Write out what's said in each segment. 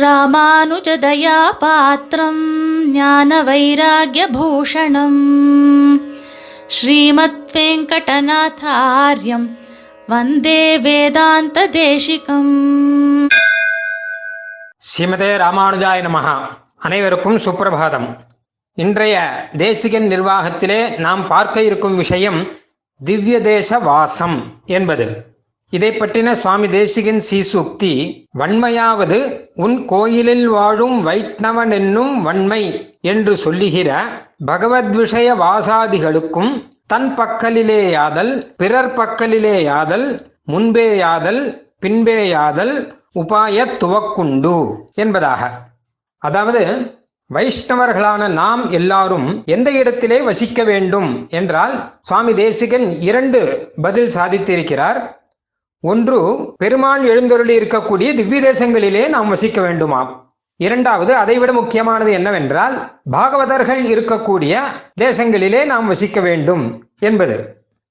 ராமானுஜதயா பாத்திரம் ஞான வைராக்யபூஷணம் ஸ்ரீமத் வெங்கடநாதார்யம் வந்தே வேதாந்த தேசிகம். ஸ்ரீமதே ராமானுஜாய நமஹ. அனைவருக்கும் சுப்பிரபாதம். இன்றைய தேசிகன் நிர்வாகத்திலே நாம் பார்க்க இருக்கும் விஷயம் திவ்ய தேச வாசம் என்பது. இதை பற்றின சுவாமி தேசிகன் சீசுக்தி, வன்மையாவது உன் கோயிலில் வாழும் வைஷ்ணவன் என்னும் வன்மை என்று சொல்லுகிற பகவத் விஷய வாசாதிகளுக்கும் தன் பக்கலிலேயாதல், பிறர் பக்கலிலேயாதல், முன்பேயாதல், பின்பேயாதல் உபாய துவக்குண்டு என்பதாக. அதாவது வைஷ்ணவர்களான நாம் எல்லாரும் எந்த இடத்திலே வசிக்க வேண்டும் என்றால் சுவாமி தேசிகன் 2 பதில் சாதித்திருக்கிறார். ஒன்று, பெருமாள் எழுந்தருளி இருக்கக்கூடிய திவ்ய தேசங்களிலே நாம் வசிக்க வேண்டுமாம். இரண்டாவது, அதைவிட முக்கியமானது என்னவென்றால் பாகவதர்கள் இருக்கக்கூடிய தேசங்களிலே நாம் வசிக்க வேண்டும் என்பது.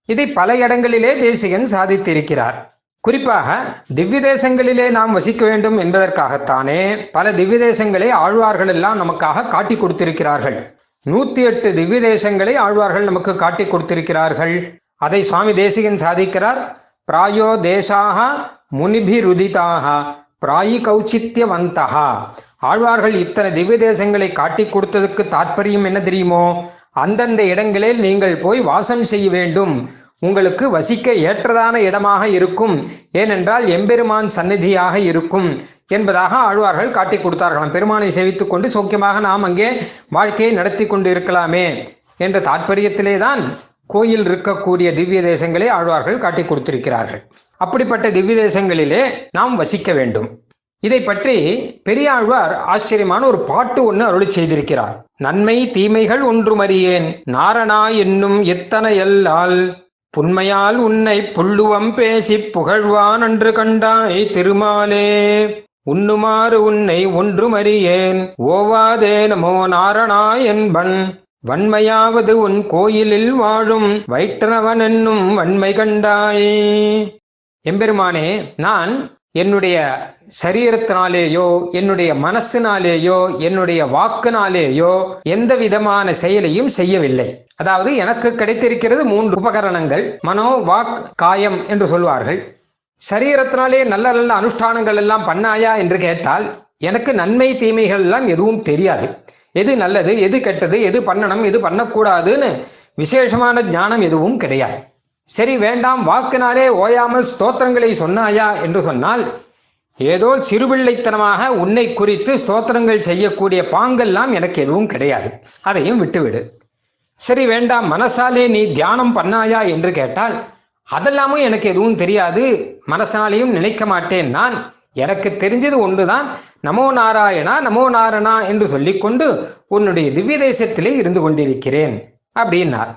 இதை பல இடங்களிலே தேசிகன் சாதித்திருக்கிறார். குறிப்பாக திவ்ய தேசங்களிலே நாம் வசிக்க வேண்டும் என்பதற்காகத்தானே பல திவ்ய தேசங்களை ஆழ்வார்கள் எல்லாம் நமக்காக காட்டி கொடுத்திருக்கிறார்கள். 108 திவ்ய தேசங்களை ஆழ்வார்கள் நமக்கு காட்டி கொடுத்திருக்கிறார்கள். அதை சுவாமி தேசிகன் சாதிக்கிறார். பிராயோ தேசாக முனிபிருதிதாக பிராயி கௌச்சித்யவந்தகா. ஆழ்வார்கள் இத்தனை திவ்ய தேசங்களை காட்டி கொடுத்ததுக்கு தாற்பயம் என்ன தெரியுமோ? அந்தந்த இடங்களில் நீங்கள் போய் வாசம் செய்ய வேண்டும், உங்களுக்கு வசிக்க ஏற்றதான இடமாக இருக்கும், ஏனென்றால் எம்பெருமான் சந்நிதியாக இருக்கும் என்பதாக ஆழ்வார்கள் காட்டி கொடுத்தார்களாம். பெருமானை சேவித்துக் கொண்டு சௌக்கியமாக நாம் அங்கே வாழ்க்கையை நடத்தி கொண்டு இருக்கலாமே என்ற தாற்பயத்திலே தான் கோயில் இருக்கக்கூடிய திவ்ய தேசங்களை ஆழ்வார்கள் காட்டி கொடுத்திருக்கிறார்கள். அப்படிப்பட்ட திவ்ய தேசங்களிலே நாம் வசிக்க வேண்டும். இதை பற்றி பெரியாழ்வார் ஆச்சரியமான ஒரு பாட்டு ஒன்று அருளி செய்திருக்கிறார். நன்மை தீமைகள் ஒன்றுமறியேன் நாரணா என்னும் எத்தனையல்லால் புன்மையால் உன்னை புள்ளுவம் பேசி புகழ்வான் அன்று கண்டாய் திருமாலே. உண்ணுமாறு உன்னை ஒன்றுமறியேன் ஓவாதே நமோ நாரணா என்பன் வன்மையாவது உன் கோயிலில் வாழும் வைஷ்ணவன் என்னும் வன்மை கண்டாய். எம்பெருமானே, நான் என்னுடைய சரீரத்தினாலேயோ என்னுடைய மனசினாலேயோ என்னுடைய வாக்கினாலேயோ எந்த விதமான செயலையும் செய்யவில்லை. அதாவது எனக்கு கிடைத்திருக்கிறது 3 உபகரணங்கள், மனோ வாக் காயம் என்று சொல்வார்கள். சரீரத்தினாலே நல்ல நல்ல அனுஷ்டானங்கள் எல்லாம் பண்ணாயா என்று கேட்டால் எனக்கு நன்மை தீமைகள் எல்லாம் எதுவும் தெரியாது. எது நல்லது, எது கெட்டது, எது பண்ணணும், எது பண்ணக்கூடாதுன்னு விசேஷமான ஞானம் எதுவும் கிடையாது. சரி வேண்டாம், வாக்கினாலே ஓயாமல் ஸ்தோத்திரங்களை சொன்னாயா என்று சொன்னால் ஏதோ சிறுபிள்ளைத்தனமாக உன்னை குறித்து ஸ்தோத்திரங்கள் செய்யக்கூடிய பாங்கெல்லாம் எனக்கு எதுவும் கிடையாது, அதையும் விட்டுவிடு. சரி வேண்டாம், மனசாலே நீ தியானம் பண்ணாயா என்று கேட்டால் அதெல்லாமும் எனக்கு எதுவும் தெரியாது, மனசாலேயும் நினைக்க மாட்டேன். நான் எனக்கு தெரிஞ்சது ஒன்றுதான், நமோ நாராயணா நமோ நாரணா என்று சொல்லிக்கொண்டு உன்னுடைய திவ்ய தேசத்திலே இருந்து கொண்டிருக்கிறேன் அப்படின்னார்.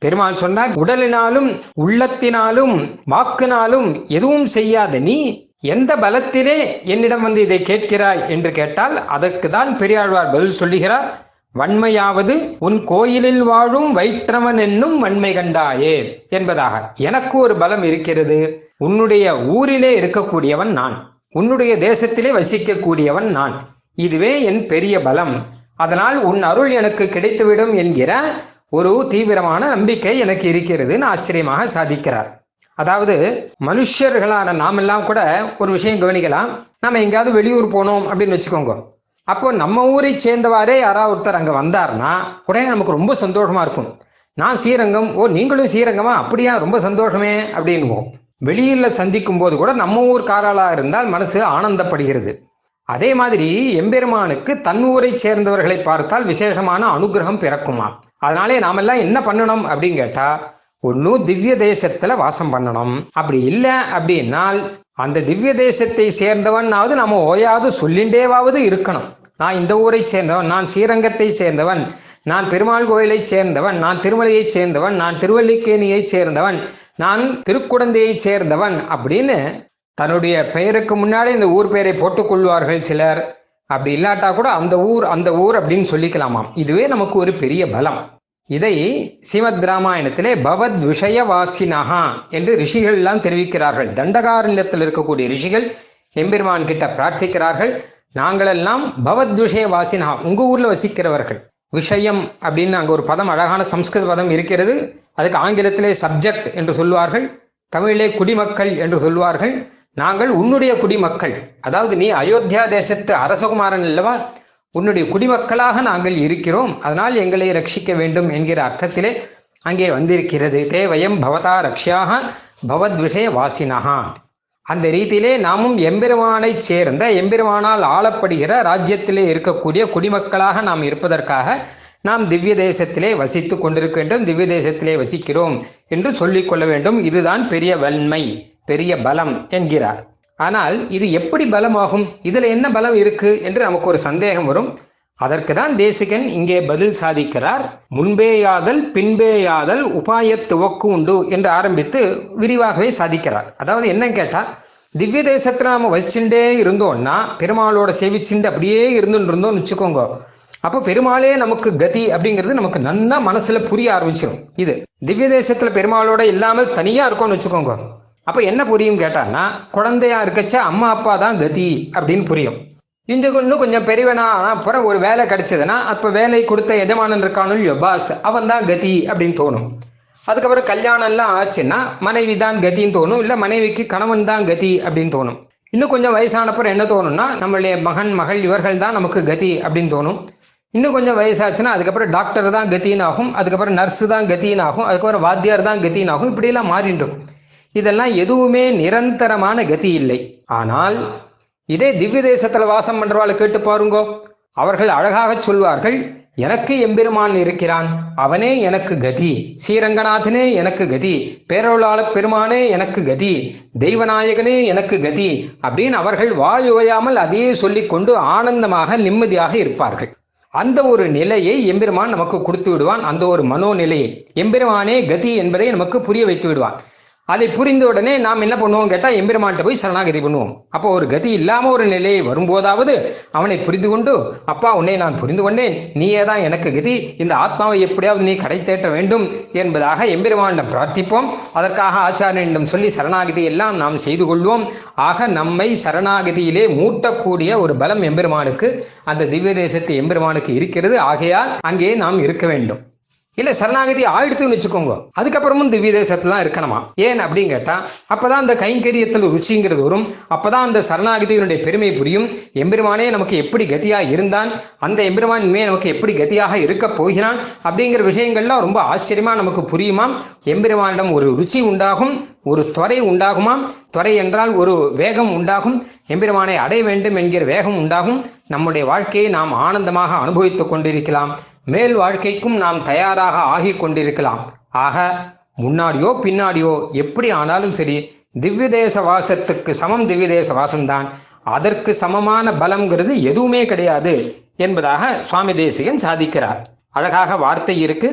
பெருமாள் சொன்னார், உடலினாலும் உள்ளத்தினாலும் வாக்கினாலும் எதுவும் செய்யாத நீ எந்த பலத்திலே என்னிடம் வந்து இதை கேட்கிறாய் என்று கேட்டால் அதற்கு தான் பெரியாழ்வார் பதில் சொல்லுகிறார். வன்மையாவது உன் கோயிலில் வாழும் வைஷ்ணவன் என்னும் வன்மை கண்டாயே என்பதாக. எனக்கு ஒரு பலம் இருக்கிறது, உன்னுடைய ஊரிலே இருக்கக்கூடியவன் நான், உன்னுடைய தேசத்திலே வசிக்கக்கூடியவன் நான், இதுவே என் பெரிய பலம். அதனால் உன் அருள் எனக்கு கிடைத்துவிடும் என்கிற ஒரு தீவிரமான நம்பிக்கை எனக்கு இருக்கிறதுன்னு ஆச்சரியமாக சாதிக்கிறார். அதாவது மனுஷர்களான நாமெல்லாம் கூட ஒரு விஷயம் கவனிக்கலாம். நம்ம எங்கேயாவது வெளியூர் போனோம் அப்படின்னு வச்சுக்கோங்க. அப்போ நம்ம ஊரை சேர்ந்தவாறே யாராவது ஒருத்தர் அங்கே வந்தார்னா உடனே நமக்கு ரொம்ப சந்தோஷமா இருக்கும். நான் ஸ்ரீரங்கம், ஓ நீங்களும் ஸ்ரீரங்கமா, அப்படியா, ரொம்ப சந்தோஷமே அப்படின்வோம். வெளியில சந்திக்கும் போது கூட நம்ம ஊர்காரலா இருந்தால் மனசு ஆனந்தப்படுகிறது. அதே மாதிரி எம்பெருமானுக்கு தன் ஊரை சேர்ந்தவர்களை பார்த்தால் விசேஷமான அனுகிரகம் பிறக்குமா. அதனாலே நாமெல்லாம் என்ன பண்ணணும் அப்படின்னு கேட்டா, ஒன்னும் திவ்ய தேசத்துல வாசம் பண்ணணும். அப்படி இல்லை அப்படின்னால் அந்த திவ்ய தேசத்தை சேர்ந்தவனாவது நம்ம ஓயாது சொல்லிண்டேவாவது இருக்கணும். நான் இந்த ஊரை சேர்ந்தவன், நான் ஸ்ரீரங்கத்தை சேர்ந்தவன், நான் பெருமாள் கோயிலை சேர்ந்தவன், நான் திருமலையை சேர்ந்தவன், நான் திருவல்லிக்கேணியை சேர்ந்தவன், நான் திருக்குடந்தையை சேர்ந்தவன் அப்படின்னு தன்னுடைய பெயருக்கு முன்னாடி இந்த ஊர் பெயரை போட்டுக்கொள்வார்கள் சிலர். அப்படி இல்லாட்டா கூட அந்த ஊர் அப்படின்னு சொல்லிக்கலாமாம். இதுவே நமக்கு ஒரு பெரிய பலம். இதை ஸ்ரீமத் ராமாயணத்திலே பவத் விஷயவாசினஹா என்று ரிஷிகள் எல்லாம் தெரிவிக்கிறார்கள். தண்டகாரண்யத்தில் இருக்கக்கூடிய ரிஷிகள் எம்பெருமான் கிட்ட பிரார்த்திக்கிறார்கள், நாங்களெல்லாம் பவத் விஷய வாசினா, உங்க ஊர்ல வசிக்கிறவர்கள். விஷயம் அப்படின்னு அங்க ஒரு பதம், அழகான சம்ஸ்கிருத பதம் இருக்கிறது. அதுக்கு ஆங்கிலத்திலே சப்ஜெக்ட் என்று சொல்வார்கள், தமிழிலே குடிமக்கள் என்று சொல்வார்கள். நாங்கள் உன்னுடைய குடிமக்கள், அதாவது நீ அயோத்தியா தேசத்து அரசகுமாரன் அல்லவா, உன்னுடைய குடிமக்களாக நாங்கள் இருக்கிறோம், அதனால் எங்களை ரட்சிக்க வேண்டும் என்கிற அர்த்தத்திலே அங்கே வந்திருக்கிறது. தேவயம் பவதா ரக்ஷியாக பவத் விஷய வாசினஹா. அந்த ரீதியிலே நாமும் எம்பெருமானை சேர்ந்த, எம்பெருமானால் ஆளப்படுகிற ராஜ்யத்திலே இருக்கக்கூடிய குடிமக்களாக நாம் இருப்பதற்காக நாம் திவ்ய தேசத்திலே வசித்து கொண்டிருக்க வேண்டும், திவ்ய தேசத்திலே வசிக்கிறோம் என்று சொல்லிக் கொள்ள வேண்டும். இதுதான் பெரிய வன்மை, பெரிய பலம் என்கிறார். ஆனால் இது எப்படி பலமாகும், இதுல என்ன பலம் இருக்கு என்று நமக்கு ஒரு சந்தேகம் வரும். அதற்கு தான் தேசிகன் இங்கே பதில் சாதிக்கிறார். முன்பேயாதல் பின்பேயாதல் உபாயத்துவக்கு உண்டு என்று ஆரம்பித்து விரிவாகவே சாதிக்கிறார். அதாவது என்ன கேட்டா, திவ்ய தேசத்துல நாம வசிச்சுட்டே இருந்தோம்னா, பெருமாளோட சேவிச்சுட்டு அப்படியே இருந்தோம்னு வச்சுக்கோங்க, அப்ப பெருமாளே நமக்கு கதி அப்படிங்கிறது நமக்கு நன்னா மனசுல புரிய ஆரம்பிச்சிடும். இது திவ்ய தேசத்துல பெருமாளோட இல்லாமல் தனியா இருக்கோம்னு வச்சுக்கோங்க, அப்ப என்ன புரியும் கேட்டான்னா, குழந்தையா இருக்கச்சா அம்மா அப்பா தான் கதி அப்படின்னு புரியும். இன்னும் கொஞ்சம் பெரியவனா அப்புறம் ஒரு வேலை கிடைச்சதுன்னா, அப்ப வேலை கொடுத்த எஜமானன் இருக்கானோ இல்லையோ, பாஸ், அவன் தான் கதி அப்படின்னு தோணும். அதுக்கப்புறம் கல்யாணம் எல்லாம் ஆச்சுன்னா மனைவி தான் கத்தின்னு தோணும், இல்ல மனைவிக்கு கணவன் தான் கதி அப்படின்னு தோணும். இன்னும் கொஞ்சம் வயசானப்புறம் என்ன தோணும்னா, நம்மளுடைய மகன் மகள் இவர்கள் தான் நமக்கு கதி அப்படின்னு தோணும். இன்னும் கொஞ்சம் வயசாச்சுன்னா அதுக்கப்புறம் டாக்டர் தான் கத்தின்னு ஆகும், அதுக்கப்புறம் நர்ஸு தான் கத்தின்னு ஆகும், அதுக்கப்புறம் வாத்தியார் தான் கத்தின்னு ஆகும். இப்படியெல்லாம் மாறிடும். இதெல்லாம் எதுவுமே நிரந்தரமான கதி இல்லை. ஆனால் இதே திவ்ய தேசத்துல வாசம் பண்றவாளை கேட்டு பாருங்கோ, அவர்கள் அழகாக சொல்வார்கள், எனக்கு எம்பெருமான் இருக்கிறான், அவனே எனக்கு கதி, ஸ்ரீரங்கநாதனே எனக்கு கதி, பேரொருளாள பெருமானே எனக்கு கதி, தெய்வநாயகனே எனக்கு கதி அப்படின்னு அவர்கள் வாய் ஓயாமல் அதையே சொல்லிக் கொண்டு ஆனந்தமாக நிம்மதியாக இருப்பார்கள். அந்த ஒரு நிலையை எம்பெருமான் நமக்கு கொடுத்து விடுவான். அந்த ஒரு மனோநிலையை எம்பெருமானே கதி என்பதை நமக்கு புரிய வைத்து விடுவான். அதை புரிந்த உடனே நாம் என்ன பண்ணுவோம் கேட்டா, எம்பெருமான்கிட்ட போய் சரணாகதி பண்ணுவோம். அப்போ ஒரு கதி இல்லாம ஒரு நிலையை வரும்போதாவது அவனை புரிந்து கொண்டு, அப்பா உன்னை நான் புரிந்து கொண்டேன், நீயே தான் எனக்கு கதி, இந்த ஆத்மாவை எப்படியாவது நீ கடை தேற்ற வேண்டும் என்பதாக எம்பெருமானிடம் பிரார்த்திப்போம். அதற்காக ஆச்சாரியனிடம் சொல்லி சரணாகதி எல்லாம் நாம் செய்து கொள்வோம். ஆக நம்மை சரணாகதியிலே மூட்டக்கூடிய ஒரு பலம் எம்பெருமானுக்கு, அந்த திவ்ய தேசத்து எம்பெருமானுக்கு இருக்கிறது. ஆகையால் அங்கே நாம் இருக்க வேண்டும். இல்ல சரணாகதி ஆயிடுத்துன்னு வச்சுக்கோங்க, அதுக்கப்புறமும் திவ்ய தேசத்துல இருக்கணுமா. ஏன் அப்படின்னு கேட்டா, அப்பதான் அந்த கைங்கரியத்தில் ருச்சிங்கிறது வரும், அப்பதான் அந்த சரணாகதியினுடைய பெருமை புரியும். எம்பெருமானே நமக்கு எப்படி கதியா இருந்தான், அந்த எம்பெருமான் இனிமே நமக்கு எப்படி கதியாக இருக்க போகிறான் அப்படிங்கிற விஷயங்கள்லாம் ரொம்ப ஆச்சரியமா நமக்கு புரியுமாம். எம்பெருமானிடம் ஒரு ருச்சி உண்டாகும், ஒரு துறை உண்டாகுமாம். துறை என்றால் ஒரு வேகம் உண்டாகும், எம்பெருமானை அடைய வேண்டும் என்கிற வேகம் உண்டாகும். நம்முடைய வாழ்க்கையை நாம் ஆனந்தமாக அனுபவித்துக் கொண்டிருக்கலாம். மேல் வாழ்க்கைக்கும் நாம் தயாராக ஆகி கொண்டிருக்கலாம். ஆக முன்னாடியோ பின்னாடியோ எப்படி ஆனாலும் சரி, திவ்ய தேச வாசத்துக்கு சமம் திவ்ய தேச வாசம்தான். அதற்கு சமமான பலம்ங்கிறது எதுவுமே கிடையாது என்பதாக சுவாமி தேசிகன் சாதிக்கிறார். அழகாக வார்த்தை இருக்கு.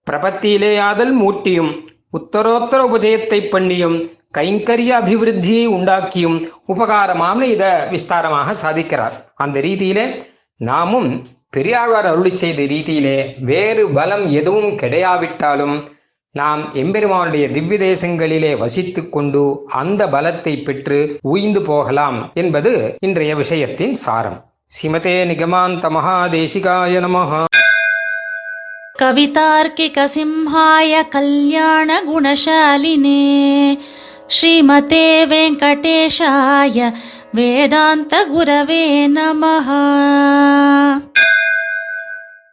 பிரபத்தியிலேயாதல் மூட்டியும் உத்தரோத்தர உபஜயத்தை பண்ணியும் கைங்கரிய அபிவிருத்தியை உண்டாக்கியும் உபகாரமாம்னு இத விஸ்தாரமாக சாதிக்கிறார். அந்த ரீதியிலே நாமும் பெரியாழ்வார் அருளி செய்த ரீதியிலே வேறு பலம் எதுவும் கிடையாவிட்டாலும் நாம் எம்பெருமானுடைய திவ்ய தேசங்களிலே வசித்துக் கொண்டு அந்த பலத்தை பெற்று உய்ந்து போகலாம் என்பது இன்றைய விஷயத்தின் சாரம். ஸ்ரீமதே நிகமாந்த மகாதேசிகாய நமஹ. கவிதார்க்கிக சிம்ஹாய கல்யாண குணசாலினே ஸ்ரீமதே வெங்கடேஷாய வேதாந்த குரவே நமஹ.